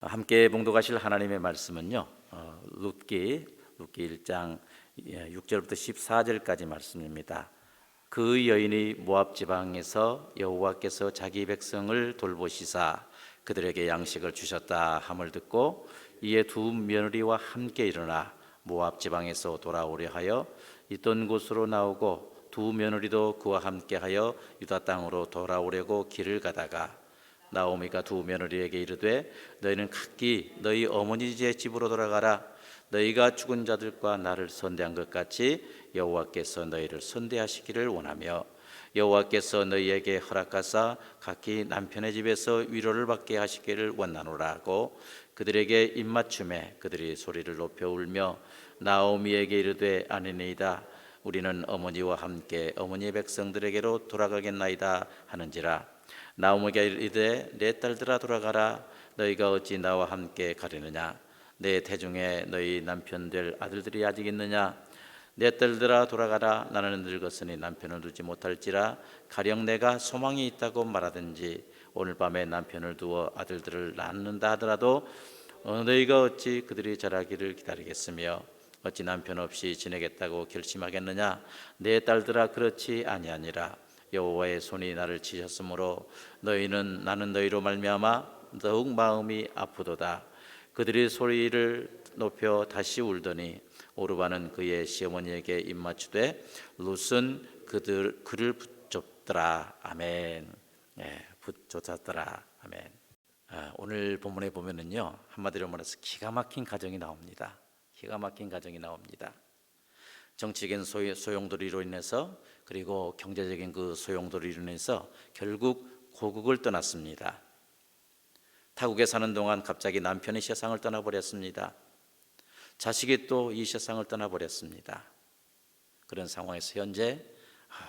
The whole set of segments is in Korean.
함께 봉독하실 하나님의 말씀은요, 룻기 1장 6절부터 14절까지 말씀입니다. 그 여인이 모압 지방에서 여호와께서 자기 백성을 돌보시사 그들에게 양식을 주셨다 함을 듣고 이에 두 며느리와 함께 일어나 모압 지방에서 돌아오려 하여 있던 곳으로 나오고 두 며느리도 그와 함께하여 유다 땅으로 돌아오려고 길을 가다가 나오미가 두 며느리에게 이르되 너희는 각기 너희 어머니 집으로 돌아가라. 너희가 죽은 자들과 나를 선대한 것 같이 여호와께서 너희를 선대하시기를 원하며 여호와께서 너희에게 허락하사 각기 남편의 집에서 위로를 받게 하시기를 원하노라 하고 그들에게 입맞춤에 그들이 소리를 높여 울며 나오미에게 이르되 아니니이다. 우리는 어머니와 함께 어머니의 백성들에게로 돌아가겠나이다 하는지라. 나오미가 이르되 내 딸들아 돌아가라. 너희가 어찌 나와 함께 가려느냐? 내 태중에 너희 남편 될 아들들이 아직 있느냐? 내 딸들아 돌아가라. 나는 늙었으니 남편을 두지 못할지라. 가령 내가 소망이 있다고 말하든지 오늘 밤에 남편을 두어 아들들을 낳는다 하더라도 너희가 어찌 그들이 자라기를 기다리겠으며 어찌 남편 없이 지내겠다고 결심하겠느냐? 내 딸들아 그렇지 아니하니라. 여호와의 손이 나를 치셨으므로 너희는 나는 너희로 말미암아 더욱 마음이 아프도다. 그들이 소리를 높여 다시 울더니 오르바는 그의 시어머니에게 입맞추되 룻은 그를 붙잡더라. 아멘. 붙잡더라. 아멘. 오늘 본문에 보면은요, 한마디로 말해서 기가 막힌 가정이 나옵니다. 기가 막힌 가정이 나옵니다. 정치적인 소용돌이로 인해서 그리고 경제적인 그 소용돌이로 인해서 결국 고국을 떠났습니다. 타국에 사는 동안 갑자기 남편이 세상을 떠나버렸습니다. 자식이 또 이 세상을 떠나버렸습니다. 그런 상황에서 현재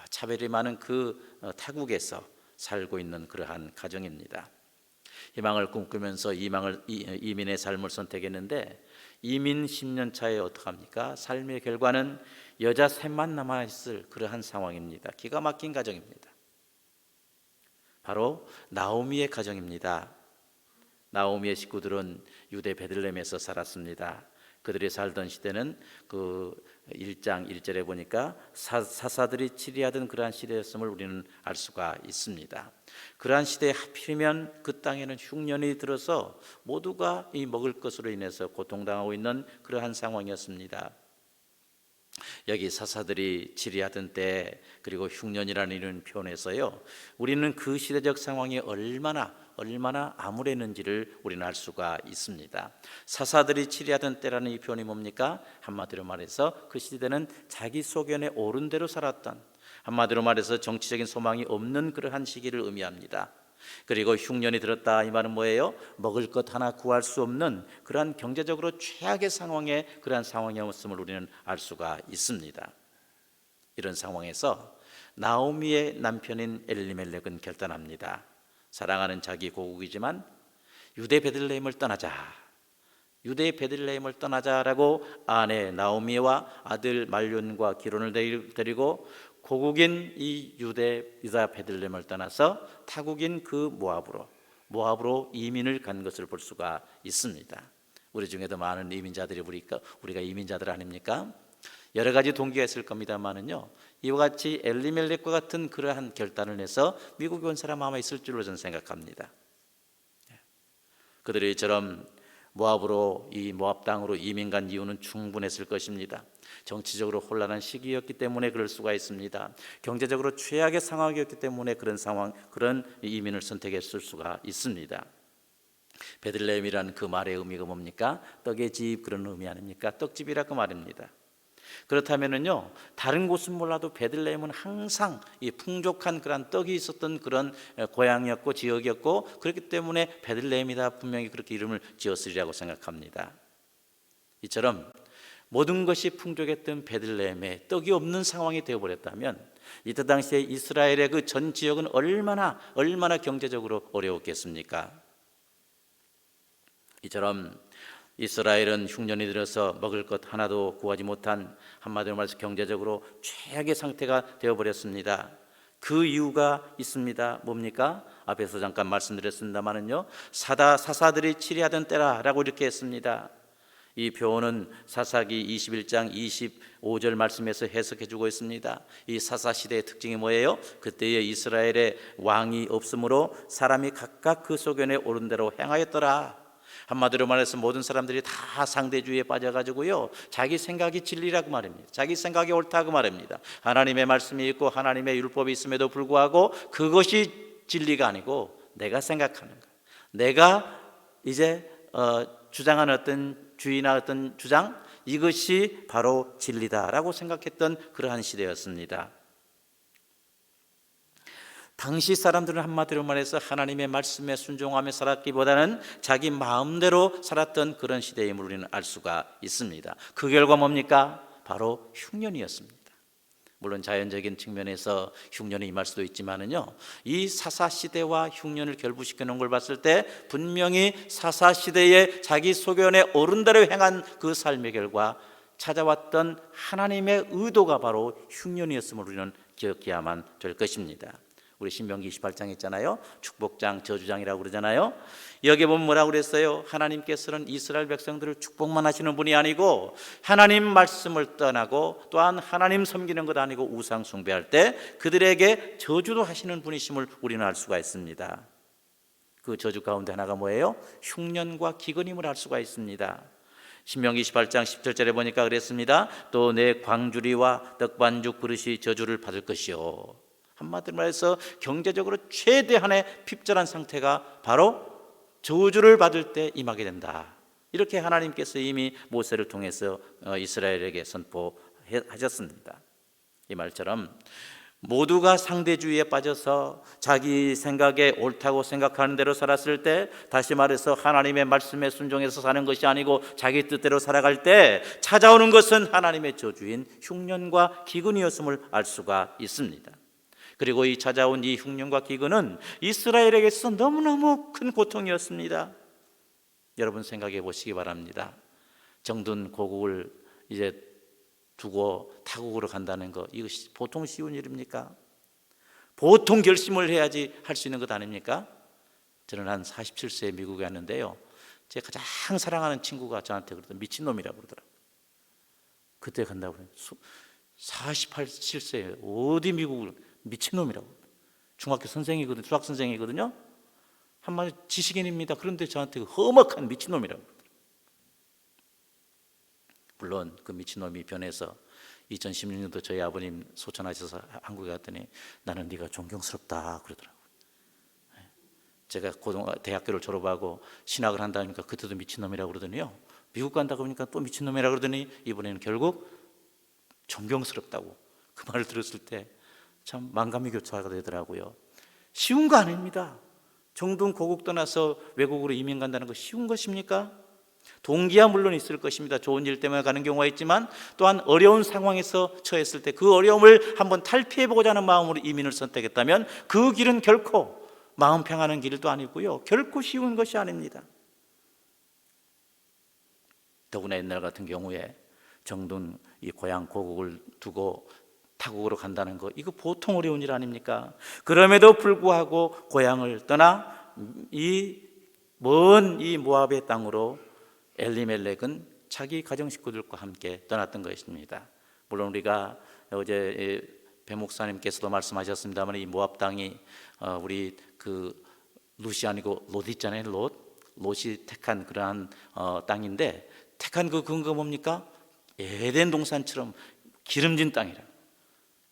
차별이 많은 그 타국에서 살고 있는 그러한 가정입니다. 희망을 꿈꾸면서 이민의 삶을 선택했는데 이민 10년 차에 어떡합니까? 삶의 결과는 여자 셋만 남아있을 그러한 상황입니다. 기가 막힌 가정입니다. 바로 나오미의 가정입니다. 나오미의 식구들은 유대 베들레헴에서 살았습니다. 그들이 살던 시대는 그 1장 1절에 보니까 사사들이 치리하던 그러한 시대였음을 우리는 알 수가 있습니다. 그러한 시대에 하필이면 그 땅에는 흉년이 들어서 모두가 이 먹을 것으로 인해서 고통당하고 있는 그러한 상황이었습니다. 여기 사사들이 치리하던 때 그리고 흉년이라는 이런 표현에서요, 우리는 그 시대적 상황이 얼마나 암울했는지를 우리는 알 수가 있습니다. 사사들이 치리하던 때라는 이 표현이 뭡니까? 한마디로 말해서 그 시대는 자기 소견에 옳은 대로 살았던, 한마디로 말해서 정치적인 소망이 없는 그러한 시기를 의미합니다. 그리고 흉년이 들었다 이 말은 뭐예요? 먹을 것 하나 구할 수 없는 그러한 경제적으로 최악의 상황에 그러한 상황이었음을 우리는 알 수가 있습니다. 이런 상황에서 나오미의 남편인 엘리멜렉은 결단합니다. 사랑하는 자기 고국이지만 유대 베들레헴을 떠나자라고 아내 나오미와 아들 말륜과 기론을 데리고 고국인 이 유다 베들레헴을 떠나서 타국인 그 모압으로 이민을 간 것을 볼 수가 있습니다. 우리 중에도 많은 이민자들이 우리가 이민자들 아닙니까? 여러 가지 동기가 있을 겁니다만은요, 이와 같이 엘리멜렉과 같은 그러한 결단을 해서 미국에 온 사람 아마 있을 줄로 저는 생각합니다. 그들이 이처럼 모압 땅으로 이민 간 이유는 충분했을 것입니다. 정치적으로 혼란한 시기였기 때문에 그럴 수가 있습니다. 경제적으로 최악의 상황이었기 때문에 그런 이민을 선택했을 수가 있습니다. 베들레헴이라는 그 말의 의미가 뭡니까? 떡의 집, 그런 의미 아닙니까? 떡집이라고 말입니다. 그렇다면은요, 다른 곳은 몰라도 베들레헴은 항상 이 풍족한 그런 떡이 있었던 그런 고향이었고 지역이었고, 그렇기 때문에 베들레헴이다 분명히 그렇게 이름을 지었으리라고 생각합니다. 이처럼 모든 것이 풍족했던 베들레헴에 떡이 없는 상황이 되어버렸다면 이때 당시에 이스라엘의 그 전 지역은 얼마나 경제적으로 어려웠겠습니까? 이처럼 이스라엘은 흉년이 들어서 먹을 것 하나도 구하지 못한, 한마디로 말해서 경제적으로 최악의 상태가 되어버렸습니다. 그 이유가 있습니다. 뭡니까? 앞에서 잠깐 말씀드렸습니다만은요, 사사들이 치리하던 때라라고 이렇게 했습니다. 이 표현은 사사기 21장 25절 말씀에서 해석해 주고 있습니다. 이 사사 시대의 특징이 뭐예요? 그때의 이스라엘의 왕이 없으므로 사람이 각각 그 소견에 오른 대로 행하였더라. 한마디로 말해서 모든 사람들이 다 상대주의에 빠져가지고요, 자기 생각이 진리라고 말입니다. 자기 생각이 옳다고 말입니다. 하나님의 말씀이 있고 하나님의 율법이 있음에도 불구하고 그것이 진리가 아니고 내가 생각하는 것, 내가 이제 주장하는 어떤 주의나 어떤 주장, 이것이 바로 진리다라고 생각했던 그러한 시대였습니다. 당시 사람들은 한마디로 말해서 하나님의 말씀에 순종하며 살았기보다는 자기 마음대로 살았던 그런 시대임을 우리는 알 수가 있습니다. 그 결과 뭡니까? 바로 흉년이었습니다. 물론 자연적인 측면에서 흉년이 임할 수도 있지만은요, 이 사사시대와 흉년을 결부시켜 놓은 걸 봤을 때 분명히 사사시대에 자기 소견에 옳은 대로 행한 그 삶의 결과 찾아왔던 하나님의 의도가 바로 흉년이었음을 우리는 기억해야만 될 것입니다. 우리 신명기 28장 있잖아요, 축복장, 저주장이라고 그러잖아요. 여기 보면 뭐라고 그랬어요? 하나님께서는 이스라엘 백성들을 축복만 하시는 분이 아니고 하나님 말씀을 떠나고 또한 하나님 섬기는 것 아니고 우상 숭배할 때 그들에게 저주도 하시는 분이심을 우리는 알 수가 있습니다. 그 저주 가운데 하나가 뭐예요? 흉년과 기근임을 알 수가 있습니다. 신명기 18장 17절에 보니까 그랬습니다. 또 내 광주리와 떡반죽 그릇이 저주를 받을 것이요. 한마디로 말해서 경제적으로 최대한의 핍절한 상태가 바로 저주를 받을 때 임하게 된다. 이렇게 하나님께서 이미 모세를 통해서 이스라엘에게 선포하셨습니다. 이 말처럼 모두가 상대주의에 빠져서 자기 생각에 옳다고 생각하는 대로 살았을 때, 다시 말해서 하나님의 말씀에 순종해서 사는 것이 아니고 자기 뜻대로 살아갈 때 찾아오는 것은 하나님의 저주인 흉년과 기근이었음을 알 수가 있습니다. 그리고 이 찾아온 이 흉년과 기근은 이스라엘에게서 너무너무 큰 고통이었습니다. 여러분 생각해 보시기 바랍니다. 정든 고국을 이제 두고 타국으로 간다는 거, 이것이 보통 쉬운 일입니까? 보통 결심을 해야지 할 수 있는 것 아닙니까? 저는 한 47세에 미국에 왔는데요, 제 가장 사랑하는 친구가 저한테 그러더라고요. 미친놈이라고 그러더라고요. 그때 간다고 그래요. 47세에 어디 미국을 미친놈이라고. 중학교 선생이거든요. 수학 선생이거든요. 한마디 지식인입니다. 그런데 저한테 험악한 미친놈이라고. 물론 그 미친놈이 변해서 2016년도 저희 아버님 소천하셔서 한국에 갔더니 나는 네가 존경스럽다 그러더라고요. 제가 대학교를 졸업하고 신학을 한다니까 그때도 미친놈이라고 그러더니요, 미국 간다고 하니까 또 미친놈이라고 그러더니 이번에는 결국 존경스럽다고. 그 말을 들었을 때 참 만감이 교차가 되더라고요. 쉬운 거 아닙니다. 정든 고국 떠나서 외국으로 이민 간다는 거 쉬운 것입니까? 동기야 물론 있을 것입니다. 좋은 일 때문에 가는 경우가 있지만 또한 어려운 상황에서 처했을 때 그 어려움을 한번 탈피해보고자 하는 마음으로 이민을 선택했다면 그 길은 결코 마음 평안한 길도 아니고요, 결코 쉬운 것이 아닙니다. 더구나 옛날 같은 경우에 정든 이 고향 고국을 두고 타국으로 간다는 거, 이거 보통 어려운 일 아닙니까? 그럼에도 불구하고 고향을 떠나 이 먼 이 모압의 땅으로 엘리멜렉은 자기 가정 식구들과 함께 떠났던 것입니다. 물론 우리가 어제 배 목사님께서도 말씀하셨습니다만 이 모압 땅이 우리 그 롯이 아니고 롯 있잖아요. 롯이 택한 그러한 땅인데, 택한 그 근거 뭡니까? 에덴 동산처럼 기름진 땅이라.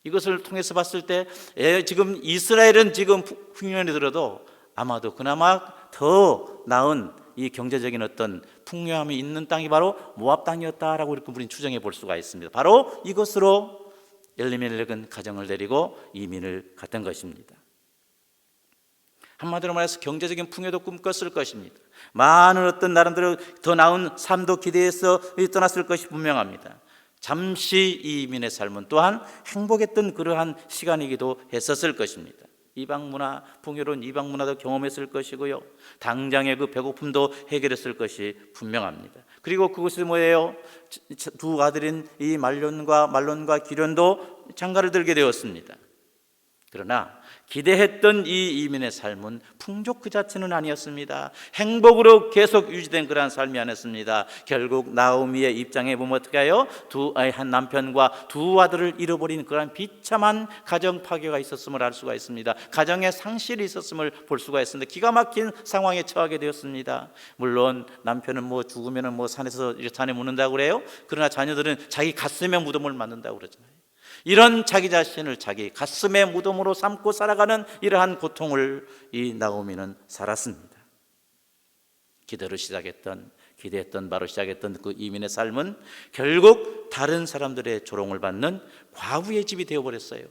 이것을 통해서 봤을 때 지금 이스라엘은 지금 흉년이 들어도 아마도 그나마 더 나은 이 경제적인 어떤 풍요함이 있는 땅이 바로 모압 땅이었다라고 이렇게 우리는 추정해 볼 수가 있습니다. 바로 이것으로 엘리멜렉은 가정을 데리고 이민을 갔던 것입니다. 한마디로 말해서 경제적인 풍요도 꿈꿨을 것입니다. 많은 어떤 나름대로 더 나은 삶도 기대해서 떠났을 것이 분명합니다. 잠시 이 이민의 삶은 또한 행복했던 그러한 시간이기도 했었을 것입니다. 이방 문화, 풍요로운 이방 문화도 경험했을 것이고요, 당장의 그 배고픔도 해결했을 것이 분명합니다. 그리고 그것이 뭐예요? 두 아들인 이 말론과 기련도 장가를 들게 되었습니다. 그러나 기대했던 이 이민의 삶은 풍족 그 자체는 아니었습니다. 행복으로 계속 유지된 그러한 삶이 아니었습니다. 결국 나오미의 입장에 보면 어떻게 해요? 두 아이 한 남편과 두 아들을 잃어버린 그러한 비참한 가정 파괴가 있었음을 알 수가 있습니다. 가정의 상실이 있었음을 볼 수가 있습니다. 기가 막힌 상황에 처하게 되었습니다. 물론 남편은 죽으면 산에서 산에 묻는다고 그래요. 그러나 자녀들은 자기 가슴에 무덤을 만든다고 그러잖아요. 이런 자기 자신을 자기 가슴의 무덤으로 삼고 살아가는 이러한 고통을 이 나오미는 살았습니다. 기대했던 바로 시작했던 그 이민의 삶은 결국 다른 사람들의 조롱을 받는 과부의 집이 되어버렸어요.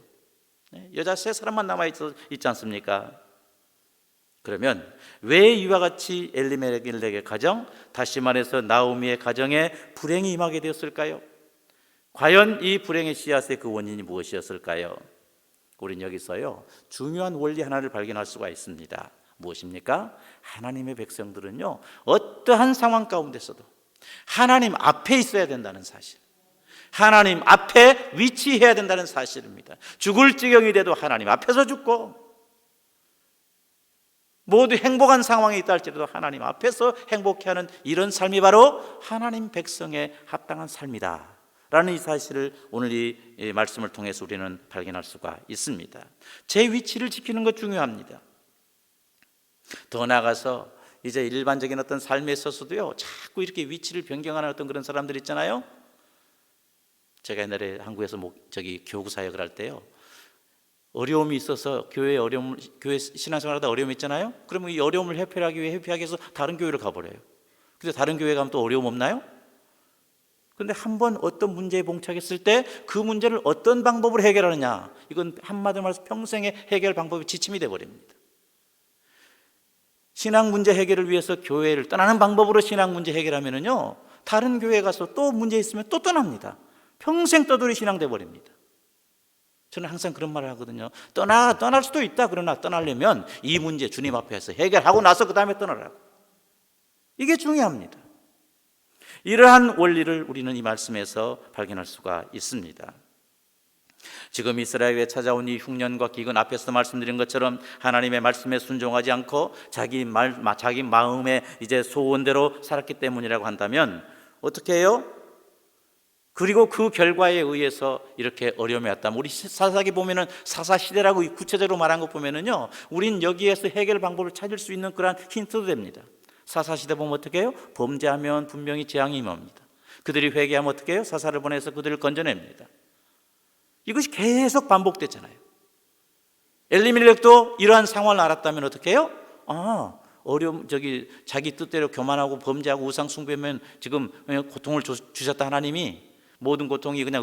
여자 세 사람만 남아있지 않습니까? 그러면 왜 이와 같이 엘리멜렉의 가정, 다시 말해서 나오미의 가정에 불행이 임하게 되었을까요? 과연 이 불행의 씨앗의 그 원인이 무엇이었을까요? 우린 여기서요 중요한 원리 하나를 발견할 수가 있습니다. 무엇입니까? 하나님의 백성들은요 어떠한 상황 가운데서도 하나님 앞에 있어야 된다는 사실, 하나님 앞에 위치해야 된다는 사실입니다. 죽을 지경이 돼도 하나님 앞에서 죽고, 모두 행복한 상황에 있다 할지라도 하나님 앞에서 행복해하는 이런 삶이 바로 하나님 백성의 합당한 삶이다 라는 이 사실을 오늘 이 말씀을 통해서 우리는 발견할 수가 있습니다. 제 위치를 지키는 것 중요합니다. 더 나아가서 이제 일반적인 어떤 삶에 있어서도요 자꾸 이렇게 위치를 변경하는 어떤 그런 사람들 있잖아요. 제가 옛날에 한국에서 교구 사역을 할 때요 어려움이 있어서 교회 신앙생활하다 어려움이 있잖아요. 그러면 이 어려움을 회피하기 위해서 다른 교회를 가버려요. 근데 다른 교회 가면 또 어려움 없나요? 그런데 한번 어떤 문제에 봉착했을 때 그 문제를 어떤 방법으로 해결하느냐, 이건 한마디로 말해서 평생의 해결 방법이 지침이 되어버립니다. 신앙 문제 해결을 위해서 교회를 떠나는 방법으로 신앙 문제 해결하면은요 다른 교회에 가서 또 문제 있으면 또 떠납니다. 평생 떠돌이 신앙 되어버립니다. 저는 항상 그런 말을 하거든요. 떠날 수도 있다. 그러나 떠나려면 이 문제 주님 앞에서 해결하고 나서 그 다음에 떠나라고. 이게 중요합니다. 이러한 원리를 우리는 이 말씀에서 발견할 수가 있습니다. 지금 이스라엘에 찾아온 이 흉년과 기근, 앞에서 말씀드린 것처럼 하나님의 말씀에 순종하지 않고 자기 마음의 이제 소원대로 살았기 때문이라고 한다면 어떻게 해요? 그리고 그 결과에 의해서 이렇게 어려움이 왔다면, 우리 사사기 보면은 사사시대라고 구체적으로 말한 것 보면은요 우린 여기에서 해결 방법을 찾을 수 있는 그런 힌트도 됩니다. 사사시대 보면 어떻게 해요? 범죄하면 분명히 재앙이 임합니다. 그들이 회개하면 어떻게 해요? 사사를 보내서 그들을 건져냅니다. 이것이 계속 반복됐잖아요. 엘리멜렉도 이러한 상황을 알았다면 어떻게 해요? 자기 뜻대로 교만하고 범죄하고 우상 숭배하면 지금 고통을 주셨다 하나님이, 모든 고통이 그냥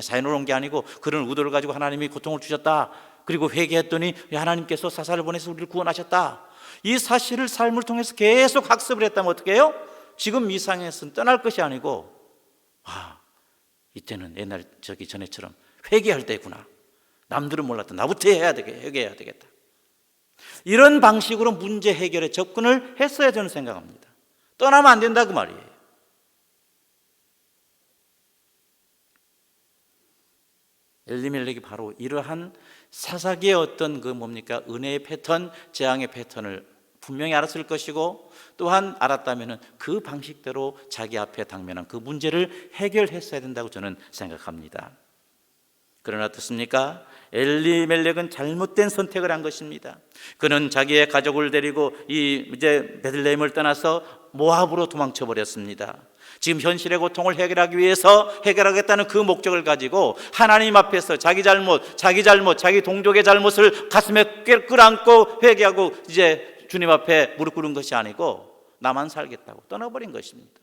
자연스러운 게 아니고 그런 의도를 가지고 하나님이 고통을 주셨다. 그리고 회개했더니 하나님께서 사사를 보내서 우리를 구원하셨다. 이 사실을 삶을 통해서 계속 학습을 했다면 어떻게 해요? 지금 이 상에서는 떠날 것이 아니고 이때는 옛날 전에처럼 회개할 때구나. 남들은 몰랐다. 나부터 회개해야 되겠다. 이런 방식으로 문제 해결에 접근을 했어야 저는 생각합니다. 떠나면 안 된다 그 말이에요. 엘리멜렉이 바로 이러한 사사기의 어떤 은혜의 패턴, 재앙의 패턴을 분명히 알았을 것이고, 또한 알았다면 그 방식대로 자기 앞에 당면한 그 문제를 해결했어야 된다고 저는 생각합니다. 그러나 어떻습니까? 엘리멜렉은 잘못된 선택을 한 것입니다. 그는 자기의 가족을 데리고 이제 베들레헴을 떠나서 모압으로 도망쳐 버렸습니다. 지금 현실의 고통을 해결하기 위해서 해결하겠다는 그 목적을 가지고 하나님 앞에서 자기 동족의 잘못을 가슴에 끌어안고 회개하고 이제 주님 앞에 무릎 꿇은 것이 아니고 나만 살겠다고 떠나버린 것입니다.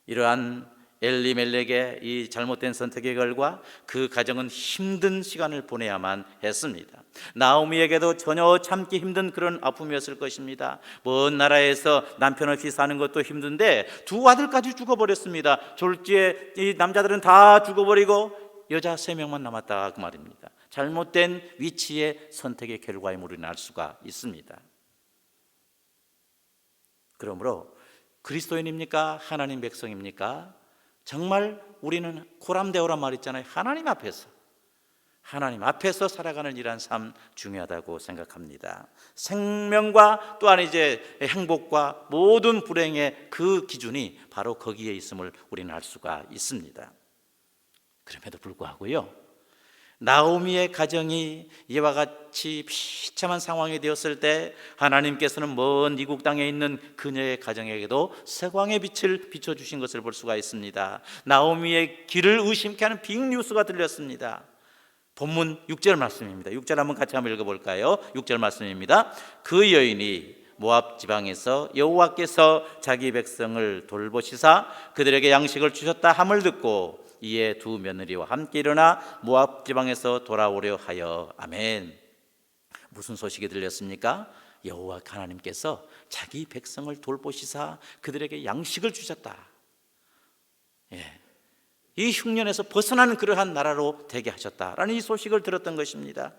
이러한 엘리멜렉의 이 잘못된 선택의 결과 그 가정은 힘든 시간을 보내야만 했습니다. 나오미에게도 전혀 참기 힘든 그런 아픔이었을 것입니다. 먼 나라에서 남편 없이 사는 것도 힘든데 두 아들까지 죽어버렸습니다. 졸지에 이 남자들은 다 죽어버리고 여자 3명만 남았다 그 말입니다. 잘못된 위치의 선택의 결과임을 우리는 알 수가 있습니다. 그러므로 그리스도인입니까? 하나님 백성입니까? 정말 우리는 코람데오란 말 있잖아요. 하나님 앞에서 살아가는 이러한 삶 중요하다고 생각합니다. 생명과 또한 이제 행복과 모든 불행의 그 기준이 바로 거기에 있음을 우리는 알 수가 있습니다. 그럼에도 불구하고요, 나오미의 가정이 이와 같이 비참한 상황이 되었을 때 하나님께서는 먼 이국 땅에 있는 그녀의 가정에게도 세광의 빛을 비춰주신 것을 볼 수가 있습니다. 나오미의 길을 의심케 하는 빅뉴스가 들렸습니다. 본문 6절 말씀입니다. 6절 같이 한번 읽어볼까요? 6절 말씀입니다. 그 여인이 모압 지방에서 여호와께서 자기 백성을 돌보시사 그들에게 양식을 주셨다 함을 듣고 이에 두 며느리와 함께 일어나 모압 지방에서 돌아오려 하여. 아멘. 무슨 소식이 들렸습니까? 여호와 하나님께서 자기 백성을 돌보시사 그들에게 양식을 주셨다. 이 흉년에서 벗어나는 그러한 나라로 되게 하셨다라는 이 소식을 들었던 것입니다.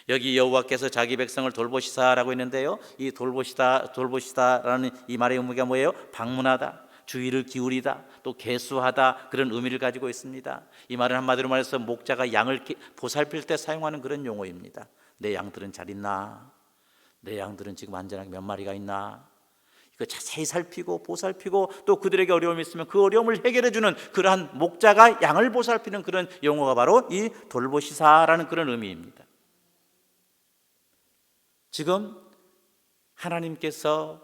여기 여호와께서 자기 백성을 돌보시사라고 했는데요, 이 돌보시다라는 이 말의 의미가 뭐예요? 방문하다, 주의를 기울이다, 또 계수하다, 그런 의미를 가지고 있습니다. 이 말은 한마디로 말해서 목자가 양을 보살필 때 사용하는 그런 용어입니다. 내 양들은 잘 있나? 내 양들은 지금 안전하게 몇 마리가 있나? 이거 자세히 살피고 보살피고 또 그들에게 어려움이 있으면 그 어려움을 해결해주는 그러한 목자가 양을 보살피는 그런 용어가 바로 이 돌보시사라는 그런 의미입니다. 지금 하나님께서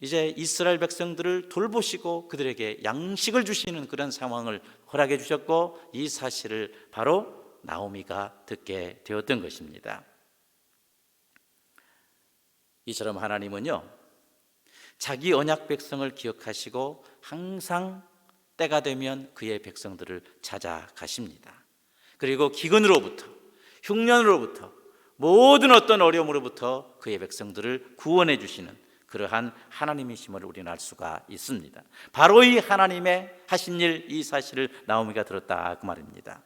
이제 이스라엘 백성들을 돌보시고 그들에게 양식을 주시는 그런 상황을 허락해 주셨고, 이 사실을 바로 나오미가 듣게 되었던 것입니다. 이처럼 하나님은요, 자기 언약 백성을 기억하시고 항상 때가 되면 그의 백성들을 찾아가십니다. 그리고 기근으로부터, 흉년으로부터, 모든 어떤 어려움으로부터 그의 백성들을 구원해 주시는 그러한 하나님이심을 우리는 알 수가 있습니다. 바로 이 하나님의 하신 일, 이 사실을 나오미가 들었다 그 말입니다.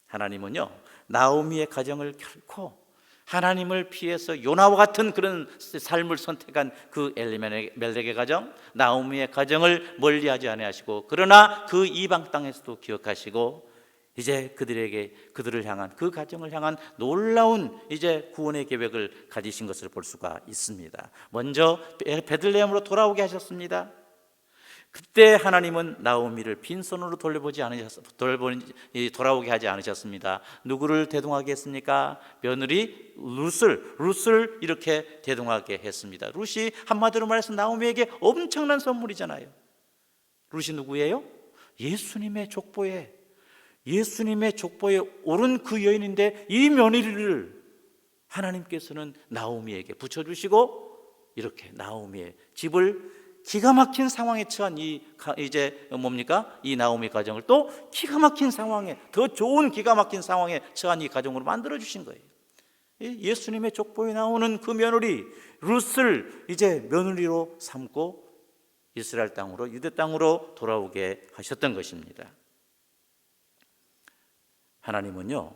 하나님은요, 나오미의 가정을 결코 하나님을 피해서 요나와 같은 그런 삶을 선택한 그 엘리멜렉의 가정, 나오미의 가정을 멀리하지 아니하시고, 그러나 그 이방 땅에서도 기억하시고 이제 그들을 향한, 그 가정을 향한 놀라운 이제 구원의 계획을 가지신 것을 볼 수가 있습니다. 먼저 베들레헴으로 돌아오게 하셨습니다. 그때 하나님은 나오미를 빈손으로 돌아오게 하지 않으셨습니다. 누구를 대동하게 했습니까? 며느리 룻을 이렇게 대동하게 했습니다. 룻이 한마디로 말해서 나오미에게 엄청난 선물이잖아요. 룻이 누구예요? 예수님의 족보에 오른 그 여인인데, 이 며느리를 하나님께서는 나오미에게 붙여주시고 이렇게 나오미의 집을 기가 막힌 상황에 처한 이 나오미 가정을 또 기가 막힌 상황에, 더 좋은 기가 막힌 상황에 처한 이 가정으로 만들어 주신 거예요. 예수님의 족보에 나오는 그 며느리 룻을 이제 며느리로 삼고 이스라엘 땅으로, 유대 땅으로 돌아오게 하셨던 것입니다. 하나님은요,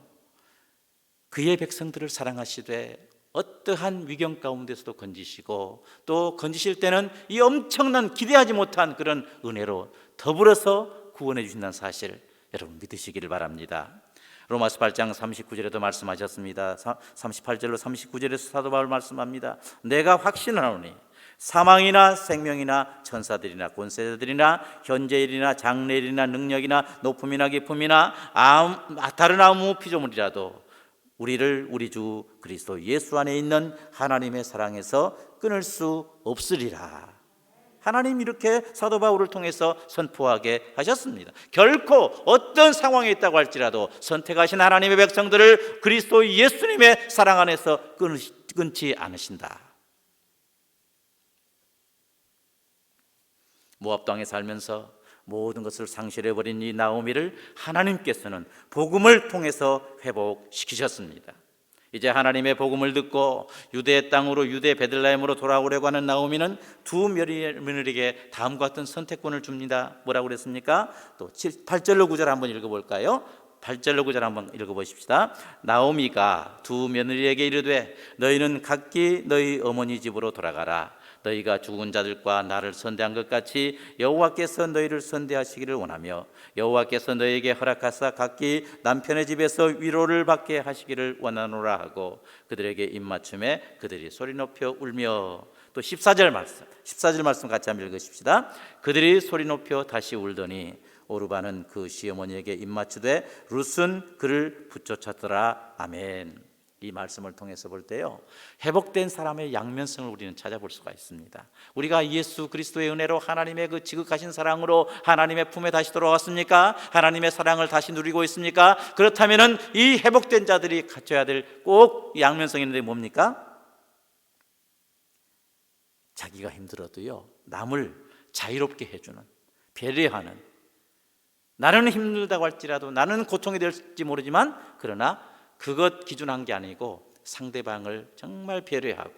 그의 백성들을 사랑하시되 어떠한 위경 가운데서도 건지시고, 또 건지실 때는 이 엄청난 기대하지 못한 그런 은혜로 더불어서 구원해 주신다는 사실, 여러분 믿으시기를 바랍니다. 로마서 8장 39절에도 말씀하셨습니다. 38절로 39절에서 사도 바울 말씀합니다. 내가 확신하노니 사망이나 생명이나 천사들이나 권세자들이나 현재일이나 장래일이나 능력이나 높음이나 깊음이나 다른 아무 피조물이라도 우리를 우리 주 그리스도 예수 안에 있는 하나님의 사랑에서 끊을 수 없으리라. 하나님 이렇게 사도 바울을 통해서 선포하게 하셨습니다. 결코 어떤 상황에 있다고 할지라도 선택하신 하나님의 백성들을 그리스도 예수님의 사랑 안에서 끊지 않으신다. 모압 땅에 살면서 모든 것을 상실해버린 이 나오미를 하나님께서는 복음을 통해서 회복시키셨습니다. 이제 하나님의 복음을 듣고 유대 땅으로, 유대 베들레헴으로 돌아오려고 하는 나오미는 두 며느리에게 다음과 같은 선택권을 줍니다. 뭐라고 그랬습니까? 또 8절로 9절 한번 읽어볼까요? 8절로 9절 한번 읽어보십시다. 나오미가 두 며느리에게 이르되 너희는 각기 너희 어머니 집으로 돌아가라. 너희가 죽은 자들과 나를 선대한 것 같이 여호와께서 너희를 선대하시기를 원하며 여호와께서 너희에게 허락하사 각기 남편의 집에서 위로를 받게 하시기를 원하노라 하고 그들에게 입맞춤에 그들이 소리 높여 울며 또 14절 말씀 같이 한번 읽으십시다. 그들이 소리 높여 다시 울더니 오르바는 그 시어머니에게 입맞추되 룻은 그를 붙여쳤더라. 아멘. 이 말씀을 통해서 볼 때요, 회복된 사람의 양면성을 우리는 찾아볼 수가 있습니다. 우리가 예수 그리스도의 은혜로 하나님의 그 지극하신 사랑으로 하나님의 품에 다시 돌아왔습니까? 하나님의 사랑을 다시 누리고 있습니까? 그렇다면은 이 회복된 자들이 갖춰야 될 꼭 양면성이 있는데 뭡니까? 자기가 힘들어도요, 남을 자유롭게 해주는, 배려하는, 나는 힘들다고 할지라도 나는 고통이 될지 모르지만 그러나 그것 기준한 게 아니고 상대방을 정말 배려하고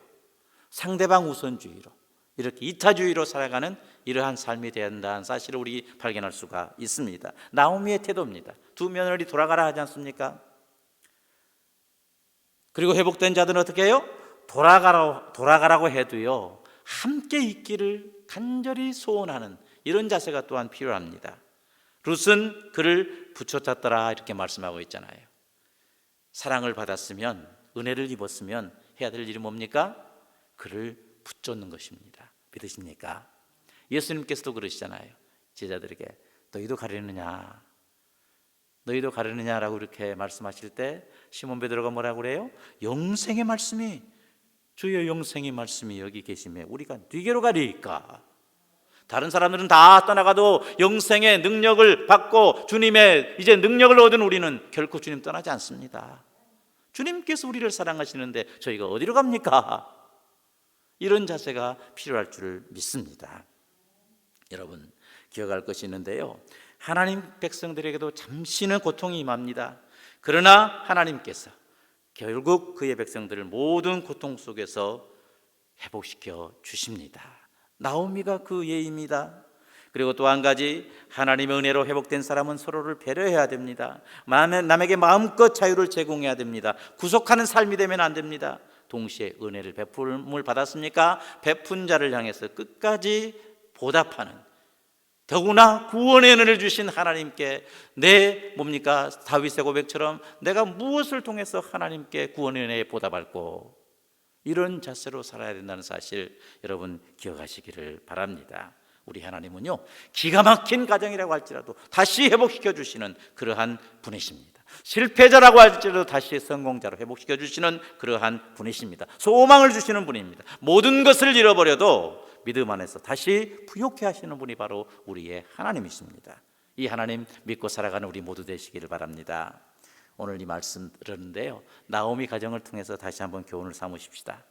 상대방 우선주의로 이렇게 이타주의로 살아가는 이러한 삶이 된다는 사실을 우리 발견할 수가 있습니다. 나오미의 태도입니다. 두 며느리 돌아가라 하지 않습니까? 그리고 회복된 자들은 어떻게 해요? 돌아가라고 해도요, 함께 있기를 간절히 소원하는 이런 자세가 또한 필요합니다. 룻은 그를 붙여쳤더라 이렇게 말씀하고 있잖아요. 사랑을 받았으면, 은혜를 입었으면 해야 될 일이 뭡니까? 그를 붙잡는 것입니다. 믿으십니까? 예수님께서도 그러시잖아요. 제자들에게 너희도 가려느냐? 너희도 가려느냐라고 이렇게 말씀하실 때 시몬 베드로가 뭐라고 그래요? 영생의 말씀이, 주의 영생의 말씀이 여기 계시며 우리가 네게로 가리이까? 다른 사람들은 다 떠나가도 영생의 능력을 받고 주님의 이제 능력을 얻은 우리는 결코 주님 떠나지 않습니다. 주님께서 우리를 사랑하시는데 저희가 어디로 갑니까? 이런 자세가 필요할 줄 믿습니다. 여러분, 기억할 것이 있는데요, 하나님 백성들에게도 잠시는 고통이 임합니다. 그러나 하나님께서 결국 그의 백성들을 모든 고통 속에서 회복시켜 주십니다. 나오미가 그 예입니다. 그리고 또 한 가지, 하나님의 은혜로 회복된 사람은 서로를 배려해야 됩니다. 남에게 마음껏 자유를 제공해야 됩니다. 구속하는 삶이 되면 안 됩니다. 동시에 은혜를 베풀음을 받았습니까? 베푼 자를 향해서 끝까지 보답하는, 더구나 구원의 은혜를 주신 하나님께 뭡니까? 다윗의 고백처럼 내가 무엇을 통해서 하나님께 구원의 은혜에 보답할꼬, 이런 자세로 살아야 된다는 사실 여러분 기억하시기를 바랍니다. 우리 하나님은요, 기가 막힌 가정이라고 할지라도 다시 회복시켜 주시는 그러한 분이십니다. 실패자라고 할지라도 다시 성공자로 회복시켜 주시는 그러한 분이십니다. 소망을 주시는 분입니다. 모든 것을 잃어버려도 믿음 안에서 다시 부욕해 하시는 분이 바로 우리의 하나님이십니다. 이 하나님 믿고 살아가는 우리 모두 되시기를 바랍니다. 오늘 이 말씀 들었는데요, 나오미 가정을 통해서 다시 한번 교훈을 삼으십시다.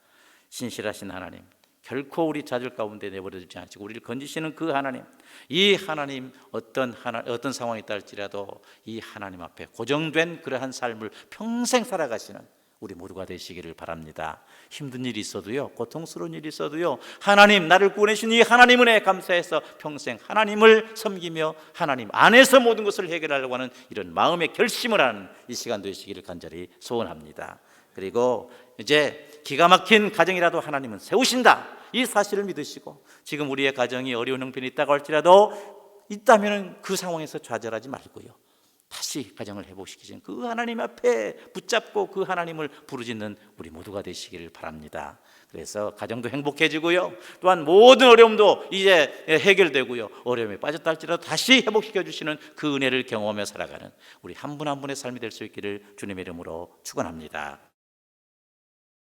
신실하신 하나님, 결코 우리 자질 가운데 내버려두지 않으시고 우리를 건지시는 그 하나님, 이 하나님 어떤 상황이 있다 할지라도 이 하나님 앞에 고정된 그러한 삶을 평생 살아가시는 우리 모두가 되시기를 바랍니다. 힘든 일이 있어도요, 고통스러운 일이 있어도요, 하나님, 나를 구원해주신 이 하나님 은혜에 감사해서 평생 하나님을 섬기며 하나님 안에서 모든 것을 해결하려고 하는 이런 마음의 결심을 하는 이 시간 되시기를 간절히 소원합니다. 그리고 이제 기가 막힌 가정이라도 하나님은 세우신다, 이 사실을 믿으시고 지금 우리의 가정이 어려운 형편이 있다고 할지라도 있다면 그 상황에서 좌절하지 말고요, 다시 가정을 회복시키신 그 하나님 앞에 붙잡고 그 하나님을 부르짖는 우리 모두가 되시기를 바랍니다. 그래서 가정도 행복해지고요, 또한 모든 어려움도 이제 해결되고요, 어려움에 빠졌다 할지라도 다시 회복시켜 주시는 그 은혜를 경험하며 살아가는 우리 한 분 한 분의 삶이 될 수 있기를 주님의 이름으로 축원합니다.